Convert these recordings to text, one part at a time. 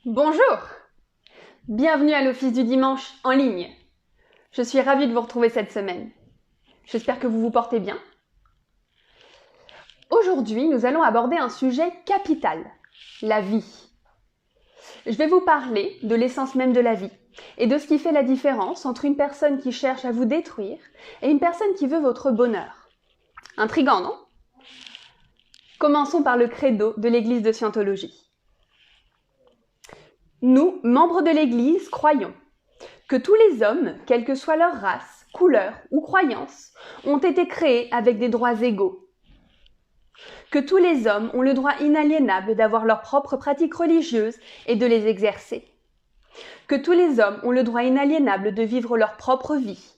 Bonjour! Bienvenue à l'Office du dimanche en ligne. Je suis ravie de vous retrouver cette semaine. J'espère que vous vous portez bien. Aujourd'hui, nous allons aborder un sujet capital, la vie. Je vais vous parler de l'essence même de la vie et de ce qui fait la différence entre une personne qui cherche à vous détruire et une personne qui veut votre bonheur. Intriguant, non? Commençons par le credo de l'Église de Scientologie. Nous, membres de l'Église, croyons que tous les hommes, quelle que soit leur race, couleur ou croyance, ont été créés avec des droits égaux. Que tous les hommes ont le droit inaliénable d'avoir leurs propres pratiques religieuses et de les exercer. Que tous les hommes ont le droit inaliénable de vivre leur propre vie.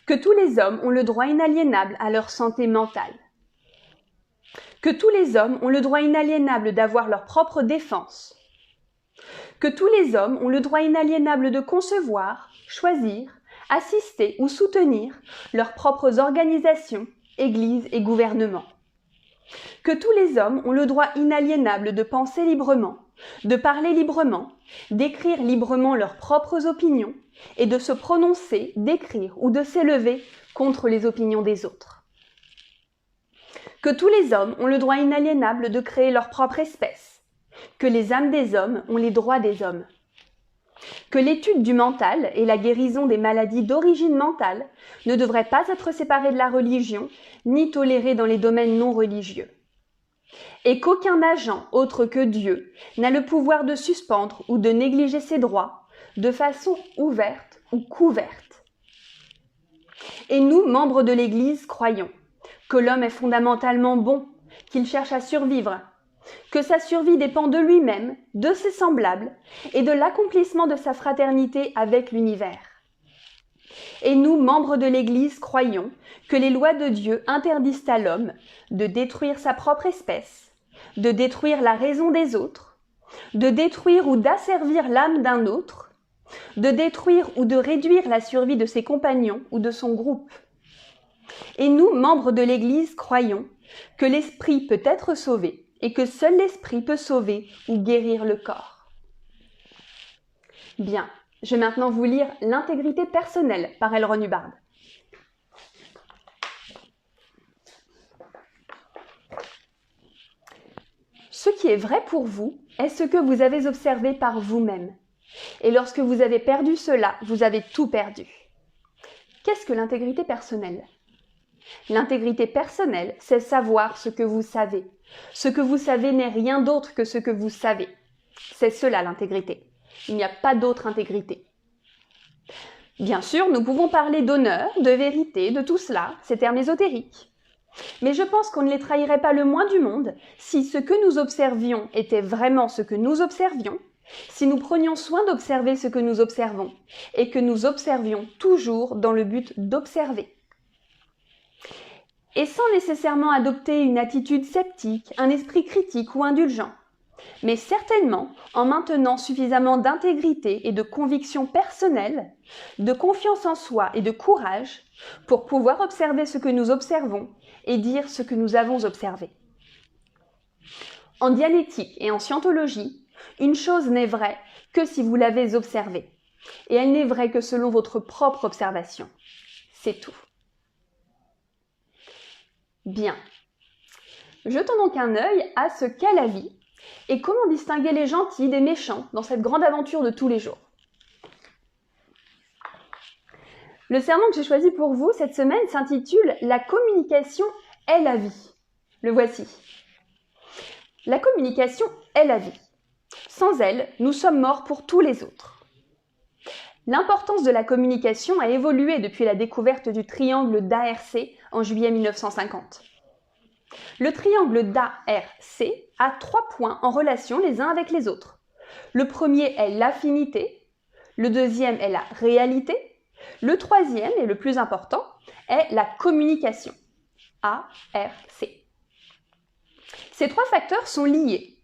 Que tous les hommes ont le droit inaliénable à leur santé mentale. Que tous les hommes ont le droit inaliénable d'avoir leur propre défense. Que tous les hommes ont le droit inaliénable de concevoir, choisir, assister ou soutenir leurs propres organisations, églises et gouvernements. Que tous les hommes ont le droit inaliénable de penser librement, de parler librement, d'écrire librement leurs propres opinions et de se prononcer, d'écrire ou de s'élever contre les opinions des autres. Que tous les hommes ont le droit inaliénable de créer leur propre espèce, que les âmes des hommes ont les droits des hommes, que l'étude du mental et la guérison des maladies d'origine mentale ne devraient pas être séparées de la religion ni tolérées dans les domaines non religieux, et qu'aucun agent autre que Dieu n'a le pouvoir de suspendre ou de négliger ses droits de façon ouverte ou couverte. Et nous, membres de l'Église, croyons que l'homme est fondamentalement bon, qu'il cherche à survivre, que sa survie dépend de lui-même, de ses semblables et de l'accomplissement de sa fraternité avec l'univers. Et nous, membres de l'Église, croyons que les lois de Dieu interdisent à l'homme de détruire sa propre espèce, de détruire la raison des autres, de détruire ou d'asservir l'âme d'un autre, de détruire ou de réduire la survie de ses compagnons ou de son groupe. Et nous, membres de l'Église, croyons que l'esprit peut être sauvé et que seul l'esprit peut sauver ou guérir le corps. Bien, je vais maintenant vous lire L'intégrité personnelle par L. Ron Hubbard. Ce qui est vrai pour vous est ce que vous avez observé par vous-même. Et lorsque vous avez perdu cela, vous avez tout perdu. Qu'est-ce que l'intégrité personnelle ? L'intégrité personnelle, c'est savoir ce que vous savez. Ce que vous savez n'est rien d'autre que ce que vous savez. C'est cela l'intégrité. Il n'y a pas d'autre intégrité. Bien sûr, nous pouvons parler d'honneur, de vérité, de tout cela, ces termes ésotériques. Mais je pense qu'on ne les trahirait pas le moins du monde si ce que nous observions était vraiment ce que nous observions, si nous prenions soin d'observer ce que nous observons, et que nous observions toujours dans le but d'observer. Et sans nécessairement adopter une attitude sceptique, un esprit critique ou indulgent, mais certainement en maintenant suffisamment d'intégrité et de conviction personnelle, de confiance en soi et de courage pour pouvoir observer ce que nous observons et dire ce que nous avons observé. En dianétique et en scientologie, une chose n'est vraie que si vous l'avez observée, et elle n'est vraie que selon votre propre observation. C'est tout. Bien. Jetons donc un œil à ce qu'est la vie et comment distinguer les gentils des méchants dans cette grande aventure de tous les jours. Le sermon que j'ai choisi pour vous cette semaine s'intitule « La communication est la vie ». Le voici. La communication est la vie. Sans elle, nous sommes morts pour tous les autres. L'importance de la communication a évolué depuis la découverte du triangle d'ARC en juillet 1950. Le triangle d'ARC a 3 points en relation les uns avec les autres. Le premier est l'affinité, le deuxième est la réalité, le troisième et le plus important est la communication, ARC. Ces 3 facteurs sont liés.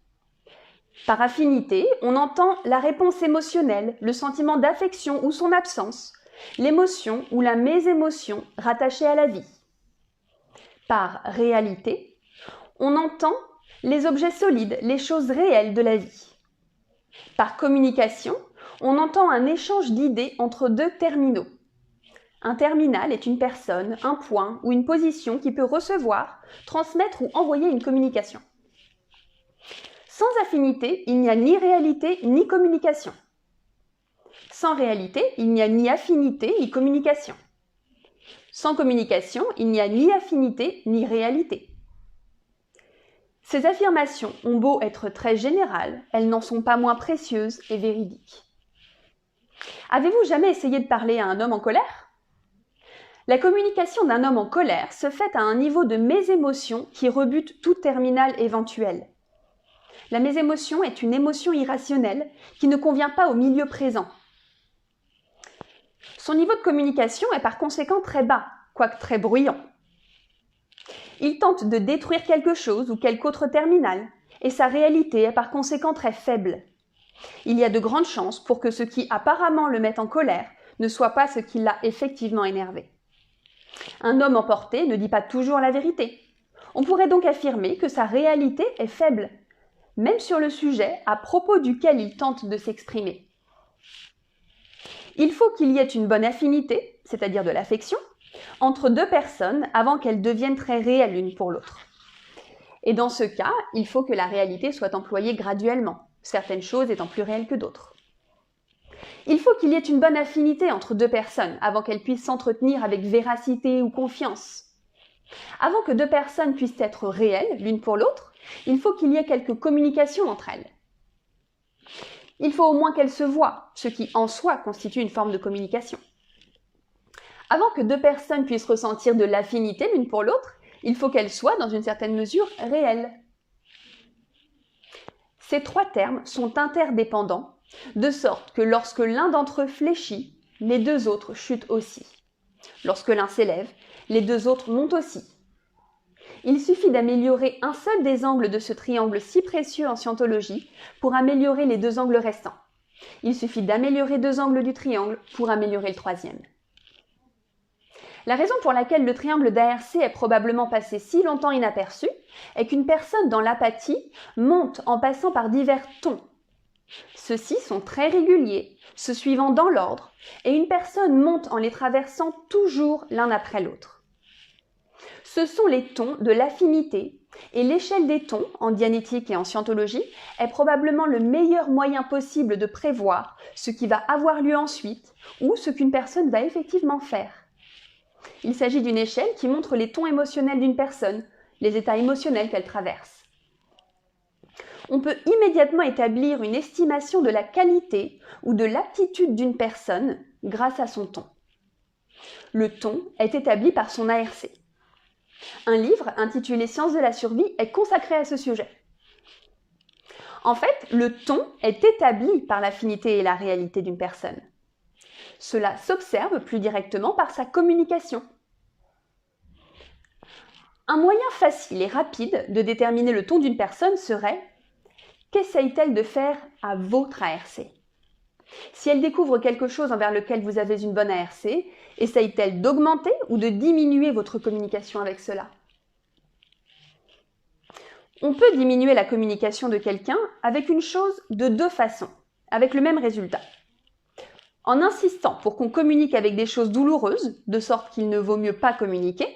Par affinité, on entend la réponse émotionnelle, le sentiment d'affection ou son absence, l'émotion ou la mésémotion rattachée à la vie. Par réalité, on entend les objets solides, les choses réelles de la vie. Par communication, on entend un échange d'idées entre deux terminaux. Un terminal est une personne, un point ou une position qui peut recevoir, transmettre ou envoyer une communication. Sans affinité, il n'y a ni réalité ni communication. Sans réalité, il n'y a ni affinité ni communication. Sans communication, il n'y a ni affinité ni réalité. Ces affirmations ont beau être très générales, elles n'en sont pas moins précieuses et véridiques. Avez-vous jamais essayé de parler à un homme en colère ? La communication d'un homme en colère se fait à un niveau de mésémotion qui rebute tout terminal éventuel. La mésémotion est une émotion irrationnelle qui ne convient pas au milieu présent. Son niveau de communication est par conséquent très bas, quoique très bruyant. Il tente de détruire quelque chose ou quelque autre terminal, et sa réalité est par conséquent très faible. Il y a de grandes chances pour que ce qui apparemment le met en colère ne soit pas ce qui l'a effectivement énervé. Un homme emporté ne dit pas toujours la vérité. On pourrait donc affirmer que sa réalité est faible, même sur le sujet à propos duquel il tente de s'exprimer. Il faut qu'il y ait une bonne affinité, c'est-à-dire de l'affection, entre deux personnes avant qu'elles deviennent très réelles l'une pour l'autre. Et dans ce cas, il faut que la réalité soit employée graduellement, certaines choses étant plus réelles que d'autres. Il faut qu'il y ait une bonne affinité entre deux personnes avant qu'elles puissent s'entretenir avec véracité ou confiance. Avant que deux personnes puissent être réelles l'une pour l'autre, il faut qu'il y ait quelque communication entre elles. Il faut au moins qu'elles se voient, ce qui en soi constitue une forme de communication. Avant que deux personnes puissent ressentir de l'affinité l'une pour l'autre, il faut qu'elles soient, dans une certaine mesure, réelles. Ces trois termes sont interdépendants, de sorte que lorsque l'un d'entre eux fléchit, les deux autres chutent aussi. Lorsque l'un s'élève, les deux autres montent aussi. Il suffit d'améliorer un seul des angles de ce triangle si précieux en scientologie pour améliorer les deux angles restants. Il suffit d'améliorer deux angles du triangle pour améliorer le troisième. La raison pour laquelle le triangle d'ARC est probablement passé si longtemps inaperçu est qu'une personne dans l'apathie monte en passant par divers tons. Ceux-ci sont très réguliers, se suivant dans l'ordre, et une personne monte en les traversant toujours l'un après l'autre. Ce sont les tons de l'affinité, et l'échelle des tons, en dianétique et en scientologie, est probablement le meilleur moyen possible de prévoir ce qui va avoir lieu ensuite, ou ce qu'une personne va effectivement faire. Il s'agit d'une échelle qui montre les tons émotionnels d'une personne, les états émotionnels qu'elle traverse. On peut immédiatement établir une estimation de la qualité ou de l'aptitude d'une personne grâce à son ton. Le ton est établi par son ARC. Un livre intitulé Sciences de la survie est consacré à ce sujet. En fait, le ton est établi par l'affinité et la réalité d'une personne. Cela s'observe plus directement par sa communication. Un moyen facile et rapide de déterminer le ton d'une personne serait: qu'essaye-t-elle de faire à votre ARC ? Si elle découvre quelque chose envers lequel vous avez une bonne ARC, essaye-t-elle d'augmenter ou de diminuer votre communication avec cela ? On peut diminuer la communication de quelqu'un avec une chose de deux façons, avec le même résultat. En insistant pour qu'on communique avec des choses douloureuses, de sorte qu'il ne vaut mieux pas communiquer,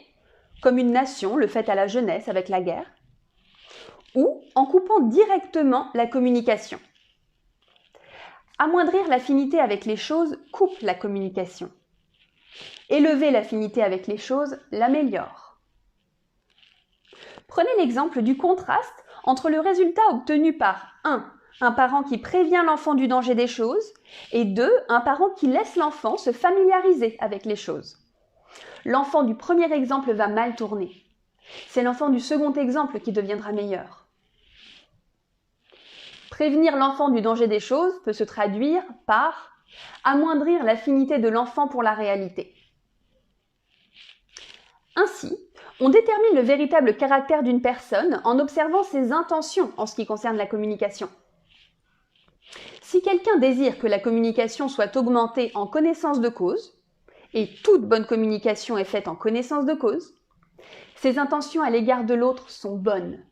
comme une nation le fait à la jeunesse avec la guerre, ou en coupant directement la communication. Amoindrir l'affinité avec les choses coupe la communication. Élever l'affinité avec les choses l'améliore. Prenez l'exemple du contraste entre le résultat obtenu par 1. Un parent qui prévient l'enfant du danger des choses, et 2. Un parent qui laisse l'enfant se familiariser avec les choses. L'enfant du premier exemple va mal tourner. C'est l'enfant du second exemple qui deviendra meilleur. Prévenir l'enfant du danger des choses peut se traduire par amoindrir l'affinité de l'enfant pour la réalité. Ainsi, on détermine le véritable caractère d'une personne en observant ses intentions en ce qui concerne la communication. Si quelqu'un désire que la communication soit augmentée en connaissance de cause, et toute bonne communication est faite en connaissance de cause, ses intentions à l'égard de l'autre sont bonnes.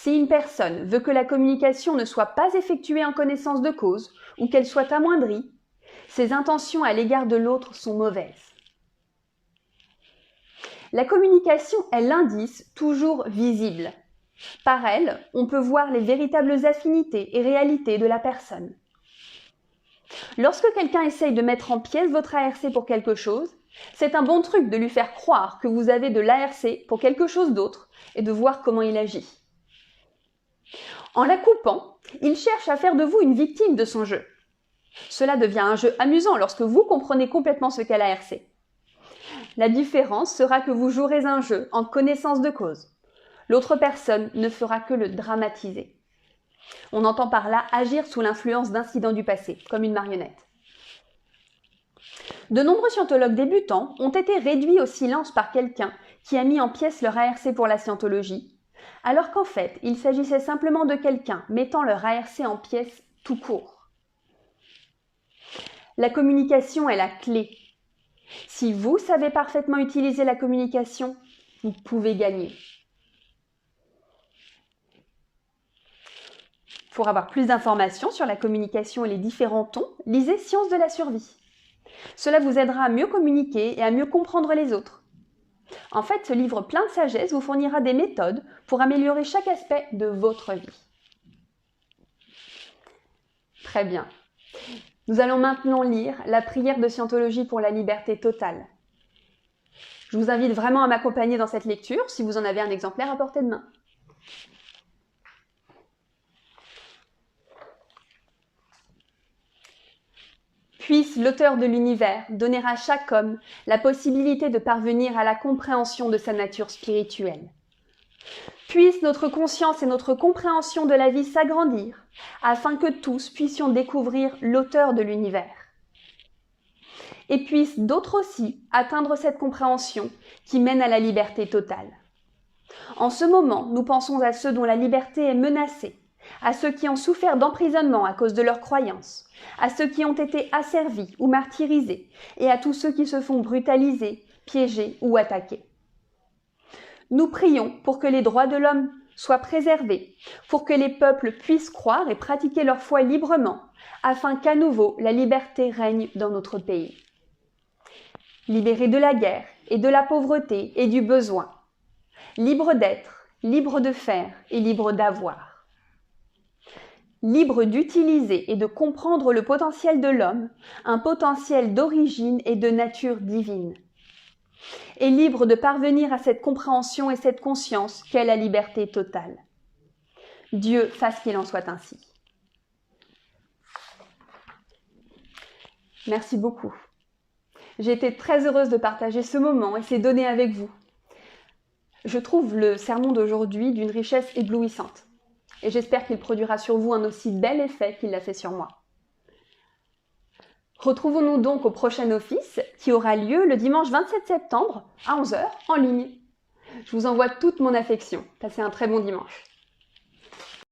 Si une personne veut que la communication ne soit pas effectuée en connaissance de cause ou qu'elle soit amoindrie, ses intentions à l'égard de l'autre sont mauvaises. La communication est l'indice toujours visible. Par elle, on peut voir les véritables affinités et réalités de la personne. Lorsque quelqu'un essaye de mettre en pièces votre ARC pour quelque chose, c'est un bon truc de lui faire croire que vous avez de l'ARC pour quelque chose d'autre et de voir comment il agit. En la coupant, il cherche à faire de vous une victime de son jeu. Cela devient un jeu amusant lorsque vous comprenez complètement ce qu'est l'ARC. La différence sera que vous jouerez un jeu en connaissance de cause. L'autre personne ne fera que le dramatiser. On entend par là agir sous l'influence d'incidents du passé, comme une marionnette. De nombreux scientologues débutants ont été réduits au silence par quelqu'un qui a mis en pièces leur ARC pour la scientologie, alors qu'en fait, il s'agissait simplement de quelqu'un mettant leur ARC en pièces tout court. La communication est la clé. Si vous savez parfaitement utiliser la communication, vous pouvez gagner. Pour avoir plus d'informations sur la communication et les différents tons, lisez Sciences de la survie. Cela vous aidera à mieux communiquer et à mieux comprendre les autres. En fait, ce livre plein de sagesse vous fournira des méthodes pour améliorer chaque aspect de votre vie. Très bien. Nous allons maintenant lire la prière de Scientologie pour la liberté totale. Je vous invite vraiment à m'accompagner dans cette lecture, si vous en avez un exemplaire à portée de main. Puisse l'auteur de l'univers donner à chaque homme la possibilité de parvenir à la compréhension de sa nature spirituelle. Puisse notre conscience et notre compréhension de la vie s'agrandir, afin que tous puissions découvrir l'auteur de l'univers. Et puissent d'autres aussi atteindre cette compréhension qui mène à la liberté totale. En ce moment, nous pensons à ceux dont la liberté est menacée, à ceux qui ont souffert d'emprisonnement à cause de leurs croyances, à ceux qui ont été asservis ou martyrisés, et à tous ceux qui se font brutaliser, piéger ou attaquer. Nous prions pour que les droits de l'homme soient préservés, pour que les peuples puissent croire et pratiquer leur foi librement, afin qu'à nouveau la liberté règne dans notre pays. Libérés de la guerre et de la pauvreté et du besoin, libres d'être, libres de faire et libres d'avoir. Libres d'utiliser et de comprendre le potentiel de l'homme, un potentiel d'origine et de nature divine. Et libre de parvenir à cette compréhension et cette conscience qu'est la liberté totale. Dieu fasse qu'il en soit ainsi. Merci beaucoup. J'ai été très heureuse de partager ce moment et ces données avec vous. Je trouve le sermon d'aujourd'hui d'une richesse éblouissante et j'espère qu'il produira sur vous un aussi bel effet qu'il l'a fait sur moi. Retrouvons-nous donc au prochain office qui aura lieu le dimanche 27 septembre à 11h en ligne. Je vous envoie toute mon affection. Passez un très bon dimanche.